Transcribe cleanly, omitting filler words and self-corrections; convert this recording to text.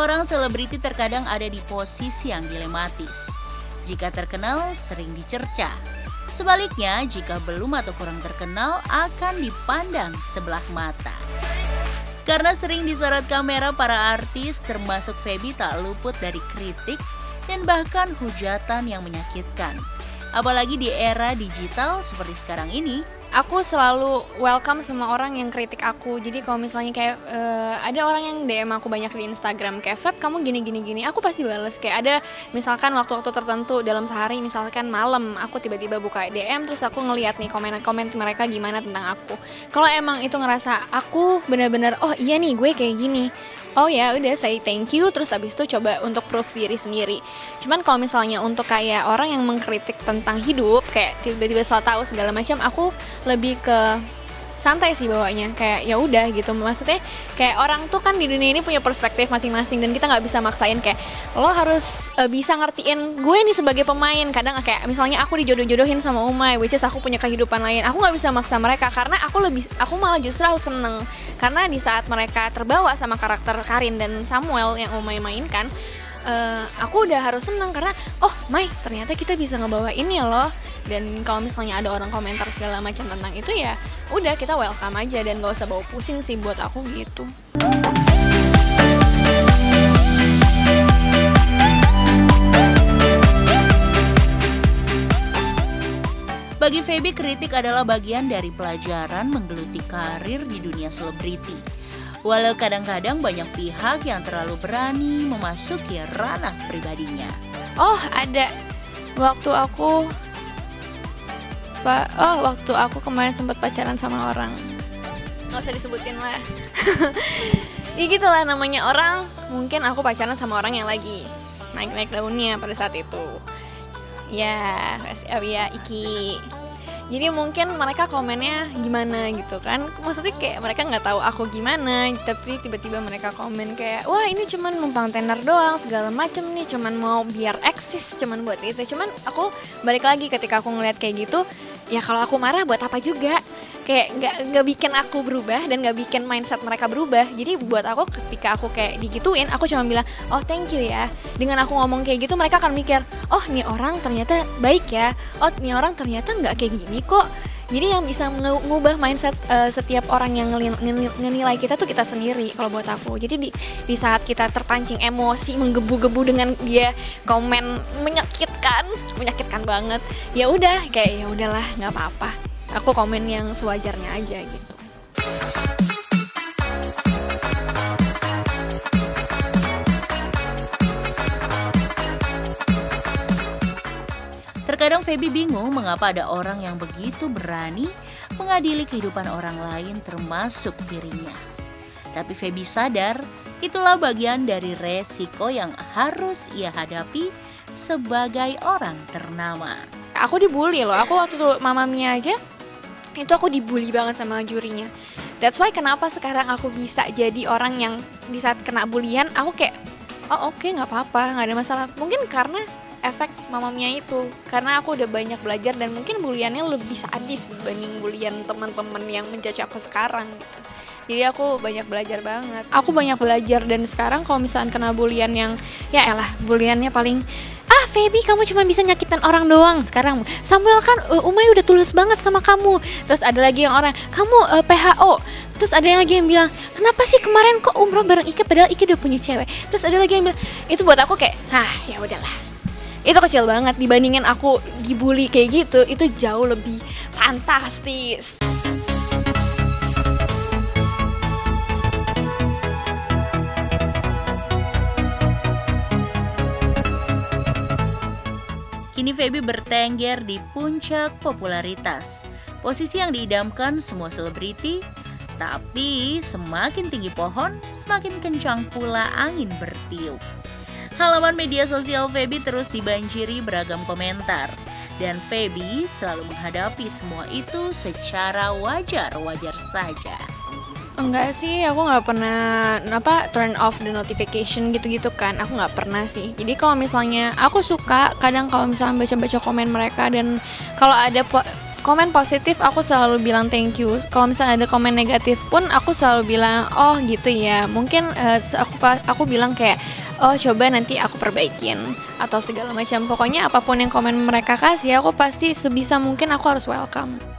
Seorang selebriti terkadang ada di posisi yang dilematis. Jika terkenal, sering dicerca. Sebaliknya, jika belum atau kurang terkenal, akan dipandang sebelah mata. Karena sering disorot kamera, para artis termasuk Feby tak luput dari kritik dan bahkan hujatan yang menyakitkan. Apalagi di era digital seperti sekarang ini. Aku selalu welcome semua orang yang kritik aku. Jadi kalau misalnya kayak ada orang yang DM aku banyak di Instagram kayak Feb kamu gini, aku pasti bales. Kayak ada misalkan waktu-waktu tertentu dalam sehari, misalkan malam aku tiba-tiba buka DM terus aku ngeliat nih komen mereka gimana tentang aku. Kalau emang itu ngerasa aku benar-benar oh iya nih gue kayak gini, oh ya udah say thank you, terus abis itu coba untuk proof diri sendiri. Cuman kalau misalnya untuk kayak orang yang mengkritik tentang hidup kayak tiba-tiba salah tahu segala macam, aku lebih ke santai sih bawanya, kayak ya udah gitu. Maksudnya kayak orang tuh kan di dunia ini punya perspektif masing-masing dan kita nggak bisa maksain kayak lo harus bisa ngertiin gue nih sebagai pemain. Kadang kayak misalnya aku dijodoh-jodohin sama Umay, which is aku punya kehidupan lain, aku nggak bisa maksa mereka karena aku malah justru aku seneng karena di saat mereka terbawa sama karakter Karin dan Samuel yang Umay mainkan, aku udah harus seneng karena oh Mai ternyata kita bisa ngebawa ini loh. Dan kalau misalnya ada orang komentar segala macam tentang itu ya udah kita welcome aja dan gak usah bawa pusing sih buat aku gitu. Bagi Feby, kritik adalah bagian dari pelajaran menggeluti karir di dunia selebriti. Walau kadang-kadang banyak pihak yang terlalu berani memasuki ranah pribadinya. Oh ada, waktu aku kemarin sempat pacaran sama orang, nggak usah disebutin lah. Ya gitulah namanya orang, mungkin aku pacaran sama orang yang lagi naik-naik daunnya pada saat itu. Ya Iki. Jadi mungkin mereka komennya gimana gitu kan. Maksudnya kayak mereka nggak tahu aku gimana, tapi tiba-tiba mereka komen kayak wah ini cuman numpang tenar doang segala macem nih, cuman mau biar eksis, cuman buat itu. Cuman aku balik lagi ketika aku ngeliat kayak gitu, ya kalau aku marah buat apa juga. Kayak nggak bikin aku berubah dan nggak bikin mindset mereka berubah. Jadi buat aku ketika aku kayak digituin, aku cuma bilang oh thank you ya. Dengan aku ngomong kayak gitu mereka akan mikir oh nih orang ternyata baik ya, oh nih orang ternyata nggak kayak gini kok. Jadi yang bisa mengubah mindset setiap orang yang ngenilai kita tuh kita sendiri kalau buat aku. Jadi di saat kita terpancing emosi menggebu-gebu dengan dia komen menyakitkan banget, ya udah kayak ya udahlah nggak apa-apa. Aku komen yang sewajarnya aja gitu. Terkadang Feby bingung mengapa ada orang yang begitu berani mengadili kehidupan orang lain termasuk dirinya. Tapi Feby sadar itulah bagian dari resiko yang harus ia hadapi sebagai orang ternama. Aku dibully loh, aku waktu itu Mamma Mia aja itu aku dibully banget sama jurinya. That's why kenapa sekarang aku bisa jadi orang yang di saat kena bulian aku kayak oh oke, nggak apa-apa, nggak ada masalah. Mungkin karena efek Mamma Mia itu, karena aku udah banyak belajar dan mungkin buliannya lebih sadis dibanding bulian teman-teman yang menjudge aku sekarang gitu. Jadi aku banyak belajar banget. Aku banyak belajar dan sekarang kalau misalnya kena bulian yang ya elah buliannya paling Feby kamu cuma bisa nyakitin orang doang. Sekarang Samuel kan Umay udah tulus banget sama kamu. Terus ada lagi yang orang kamu PHO. Terus ada yang lagi yang bilang kenapa sih kemarin kok umroh bareng Ike padahal Ike udah punya cewek. Terus ada lagi yang bilang itu buat aku kayak ya udahlah. Itu kecil banget dibandingin aku dibully kayak gitu. Itu jauh lebih fantastis. Kini Feby bertengger di puncak popularitas, posisi yang diidamkan semua selebriti. Tapi semakin tinggi pohon, semakin kencang pula angin bertiup. Halaman media sosial Feby terus dibanjiri beragam komentar. Dan Feby selalu menghadapi semua itu secara wajar-wajar saja. Enggak sih, aku nggak pernah turn off the notification gitu-gitu kan. Aku nggak pernah sih. Jadi kalau misalnya aku suka kadang kalau misalnya baca-baca komen mereka dan kalau ada komen positif aku selalu bilang thank you. Kalau misalnya ada komen negatif pun aku selalu bilang oh gitu ya. Mungkin aku bilang kayak oh coba nanti aku perbaikin atau segala macam. Pokoknya apapun yang komen mereka kasih aku pasti sebisa mungkin aku harus welcome.